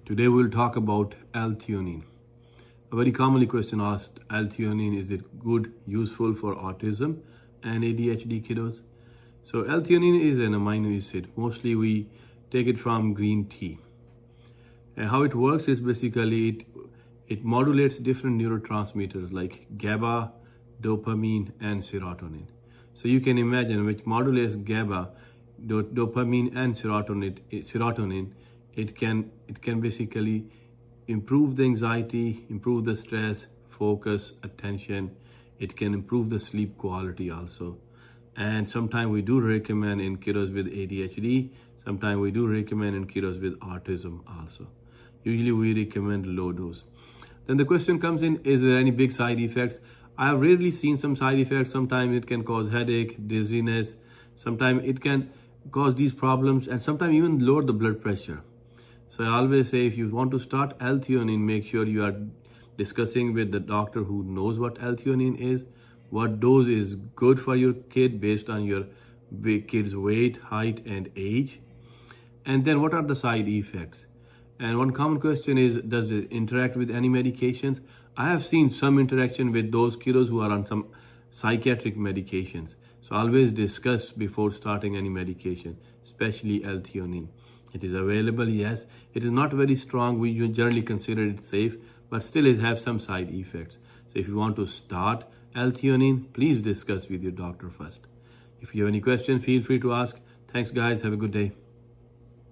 Today we'll talk about L-Theanine. A very commonly question asked, L-Theanine, is it good, useful for autism and ADHD kiddos? So L-Theanine is an amino acid. Mostly we take it from green tea. And how it works is basically it modulates different neurotransmitters like GABA, dopamine, and serotonin. So you can imagine which modulates GABA, dopamine, and serotonin. It can basically improve the anxiety, improve the stress, focus, attention. It can improve the sleep quality also. And sometimes we do recommend in kiddos with ADHD. Sometimes we do recommend in kiddos with autism also. Usually we recommend low dose. Then the question comes in, is there any big side effects? I have rarely seen some side effects. Sometimes it can cause headache, dizziness. Sometimes it can cause these problems and sometimes even lower the blood pressure. So I always say if you want to start L-Theanine, make sure you are discussing with the doctor who knows what L-Theanine is, what dose is good for your kid based on your kid's weight, height, and age. And then what are the side effects? And one common question is, does it interact with any medications? I have seen some interaction with those kiddos who are on some psychiatric medications. So always discuss before starting any medication, especially L-Theanine. It is available, yes. It is not very strong. We generally consider it safe, but still it has some side effects. So if you want to start L-Theanine, please discuss with your doctor first. If you have any questions, feel free to ask. Thanks guys, have a good day.